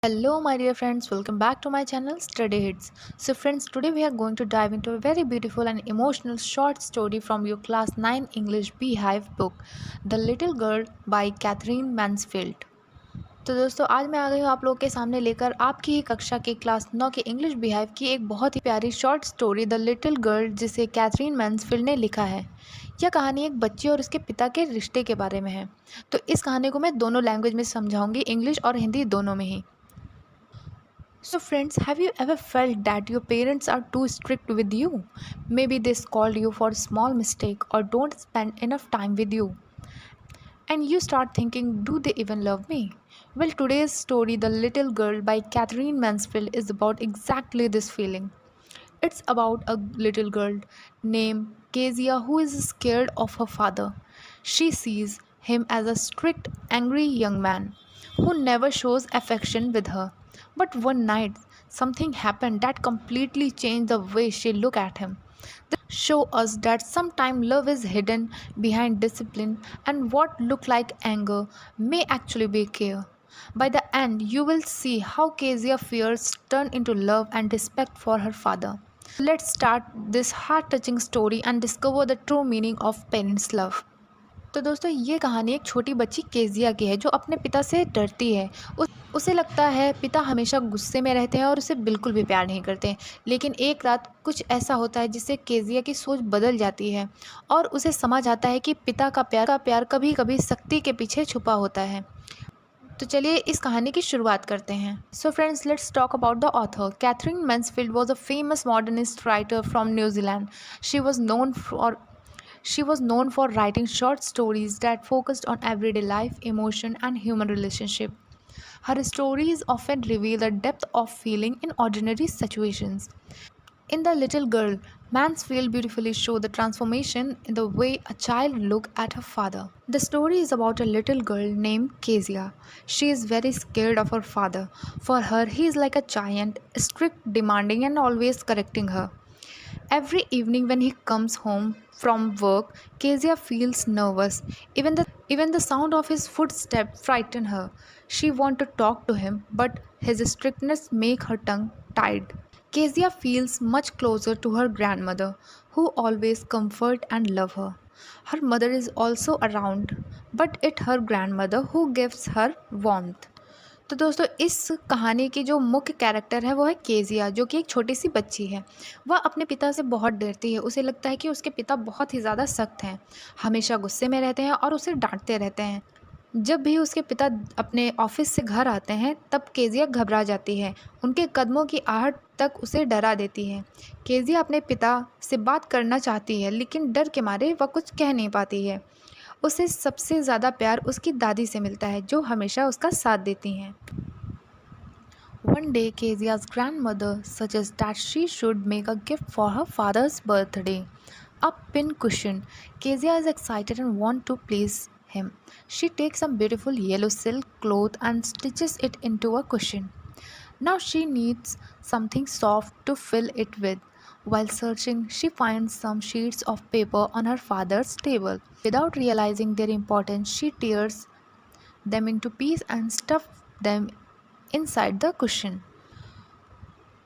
Hello, my dear friends, welcome back to my channel Study Hits. So, friends, today we are going to dive into a very beautiful and emotional short story from your Class 9 English Beehive book, The Little Girl by Catherine Mansfield. तो दोस्तों आज मैं आ गई हूँ आप लोगों के सामने लेकर आपकी ही कक्षा के क्लास 9 के इंग्लिश बिहाइव की एक बहुत ही प्यारी short story the little girl जिसे कैथरीन मैन्सफील्ड ने लिखा है। यह कहानी एक बच्ची और उसके पिता के रिश्ते के बारे में है। तो इस कहानी को मैं दोनों लैंग्वेज में समझाऊंगी, इंग्लिश और हिंदी दोनों में ही। So, friends, have you ever felt that your parents are too strict with you? Maybe they scold you for a small mistake or don't spend enough time with you. And you start thinking, do they even love me? Well, today's story, The Little Girl by Catherine Mansfield, is about exactly this feeling. It's about a little girl named Kezia who is scared of her father. She sees him as a strict, angry young man who never shows affection with her. But one night, something happened that completely changed the way she looked at him. This show us that sometimes love is hidden behind discipline and what look like anger may actually be care. By the end, you will see how Kezia fears turn into love and respect for her father. Let's start this heart-touching story and discover the true meaning of parents' love. तो दोस्तों ये कहानी एक छोटी बच्ची Kezia की है जो अपने पिता से डरती है। उसे लगता है पिता हमेशा गुस्से में रहते हैं और उसे बिल्कुल भी प्यार नहीं करते। लेकिन एक रात कुछ ऐसा होता है जिससे केजिया की सोच बदल जाती है और उसे समझ आता है कि पिता का प्यार कभी कभी सख्ती के पीछे छुपा होता है। तो चलिए इस कहानी की शुरुआत करते हैं। So friends, let's talk about the author. Katherine Mansfield was a famous modernist writer from New Zealand. She was known for writing short stories that focused on everyday life, emotion, and human relationship. Her stories often reveal the depth of feeling in ordinary situations. In The Little Girl, Mansfield beautifully shows the transformation in the way a child looks at her father. The story is about a little girl named Kezia. She is very scared of her father. For her, he is like a giant, strict, demanding, and always correcting her. Every evening when he comes home from work, Kezia feels nervous. Even the sound of his footsteps frighten her. She wants to talk to him, but his strictness makes her tongue tied. Kezia feels much closer to her grandmother, who always comfort and love her. Her mother is also around, but it's her grandmother who gives her warmth. तो दोस्तों इस कहानी की जो मुख्य character है वो है केजिया, जो कि एक छोटी सी बच्ची है। वह अपने पिता से बहुत डरती है। उसे लगता है कि उसके पिता बहुत ही ज़्यादा सख्त हैं, हमेशा गुस्से में रहते हैं और उसे डांटते रहते हैं। जब भी उसके पिता अपने ऑफिस से घर आते हैं तब केजिया घबरा जाती है। उनके कदमों की आहट तक उसे डरा देती है। केजिया अपने पिता से बात करना चाहती है लेकिन डर के मारे वह कुछ कह नहीं पाती है। उसे सबसे ज़्यादा प्यार उसकी दादी से मिलता है जो हमेशा उसका साथ देती हैं। One day, Kezia's grandmother suggests that she should make a gift for her father's birthday. A pin cushion. Kezia is excited and wants to please him. She takes some beautiful yellow silk cloth and stitches it into a cushion. Now she needs something soft to fill it with. While searching, she finds some sheets of paper on her father's table. Without realizing their importance, she tears them into pieces and stuffs them inside the cushion.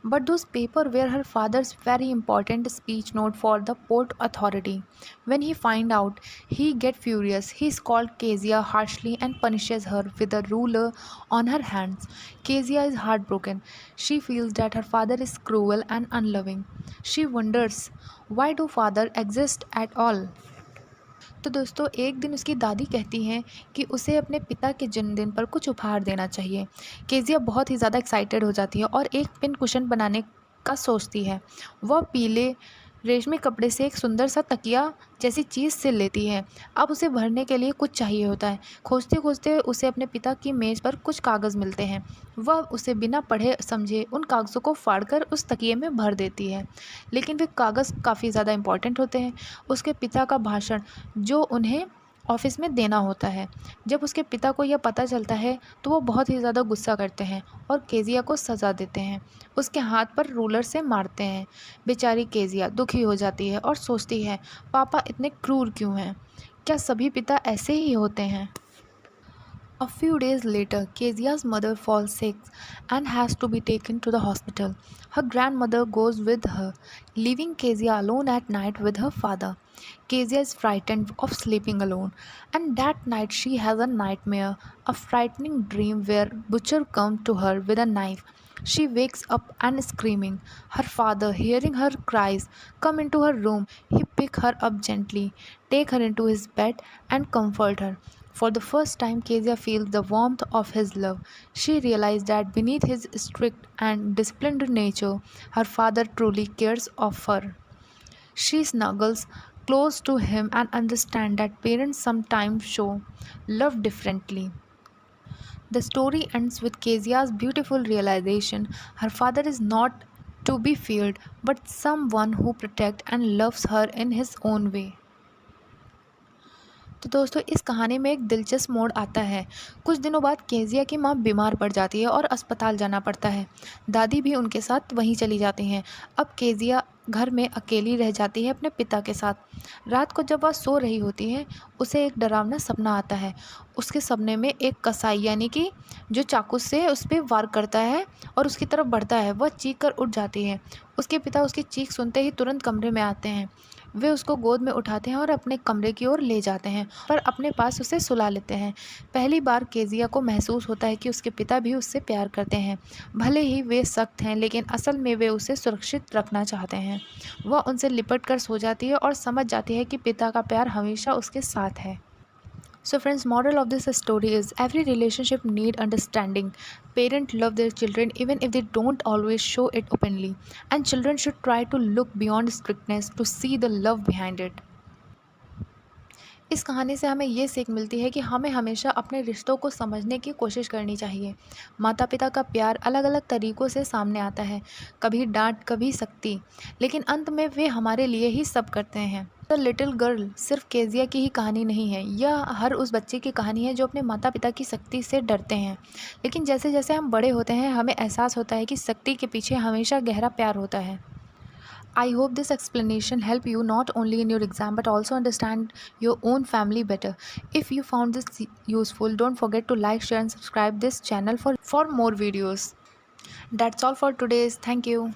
But those papers were her father's very important speech note for the Port Authority. When he finds out, he gets furious. He scolds Kezia harshly and punishes her with a ruler on her hands. Kezia is heartbroken. She feels that her father is cruel and unloving. She wonders, why do father exist at all? तो दोस्तों एक दिन उसकी दादी कहती हैं कि उसे अपने पिता के जन्मदिन पर कुछ उपहार देना चाहिए। केजिया बहुत ही ज़्यादा एक्साइटेड हो जाती है और एक पिन कुशन बनाने का सोचती है। वह पीले रेशमी कपड़े से एक सुंदर सा तकिया जैसी चीज़ सिल लेती है। अब उसे भरने के लिए कुछ चाहिए होता है। खोजते खोजते उसे अपने पिता की मेज़ पर कुछ कागज़ मिलते हैं। वह उसे बिना पढ़े समझे उन कागज़ों को फाड़कर उस तकिए में भर देती है। लेकिन वे कागज़ काफ़ी ज़्यादा इम्पॉर्टेंट होते हैं। उसके पिता का भाषण जो उन्हें ऑफिस में देना होता है। जब उसके पिता को यह पता चलता है तो वो बहुत ही ज़्यादा गुस्सा करते हैं और केजिया को सज़ा देते हैं। उसके हाथ पर रूलर से मारते हैं। बेचारी केजिया दुखी हो जाती है और सोचती है, पापा इतने क्रूर क्यों हैं? क्या सभी पिता ऐसे ही होते हैं? A few days later, Kezia's mother falls sick and has to be taken to the hospital. Her grandmother goes with her, leaving Kezia alone at night with her father. Kezia is frightened of sleeping alone, and that night she has a nightmare, a frightening dream where Butcher comes to her with a knife. She wakes up and screaming. Her father, hearing her cries, come into her room. He pick her up gently, take her into his bed and comfort her. For the first time, Kezia feels the warmth of his love. She realizes that beneath his strict and disciplined nature, her father truly cares of her. She snuggles close to him and understands that parents sometimes show love differently. The story ends with Kezia's beautiful realization her father is not to be feared but someone who protects and loves her in his own way. तो दोस्तों इस कहानी में एक दिलचस्प मोड़ आता है। कुछ दिनों बाद केजिया की माँ बीमार पड़ जाती है और अस्पताल जाना पड़ता है। दादी भी उनके साथ वहीं चली जाती हैं। अब केजिया घर में अकेली रह जाती है अपने पिता के साथ। रात को जब वह सो रही होती है उसे एक डरावना सपना आता है। उसके सपने में एक कसाई यानी कि जो चाकू से उस पर वार करता है और उसकी तरफ बढ़ता है, वह चीख कर उठ जाती है। उसके पिता उसकी चीख सुनते ही तुरंत कमरे में आते हैं। वे उसको गोद में उठाते हैं और अपने कमरे की ओर ले जाते हैं पर अपने पास उसे सुला लेते हैं। पहली बार केजिया को महसूस होता है कि उसके पिता भी उससे प्यार करते हैं। भले ही वे सख्त हैं लेकिन असल में वे उसे सुरक्षित रखना चाहते हैं। वह उनसे लिपट कर सो जाती है और समझ जाती है कि पिता का प्यार हमेशा उसके साथ है। So friends, moral of this story is every relationship need understanding. Parents love their children even if they don't always show it openly, and children should try to look beyond strictness to see the love behind it. इस कहानी से हमें ये सीख मिलती है कि हमें हमेशा अपने रिश्तों को समझने की कोशिश करनी चाहिए। माता पिता का प्यार अलग अलग तरीक़ों से सामने आता है, कभी डांट कभी सख्ती, लेकिन अंत में वे हमारे लिए ही सब करते हैं। द लिटिल गर्ल सिर्फ केजिया की ही कहानी नहीं है, यह हर उस बच्चे की कहानी है जो अपने माता पिता की सख्ती से डरते हैं। लेकिन जैसे जैसे हम बड़े होते हैं हमें एहसास होता है कि सख्ती के पीछे हमेशा गहरा प्यार होता है। I hope this explanation help you not only in your exam but also understand your own family better. If you found this useful, don't forget to like, share and subscribe this channel for more videos. That's all for today's. Thank you.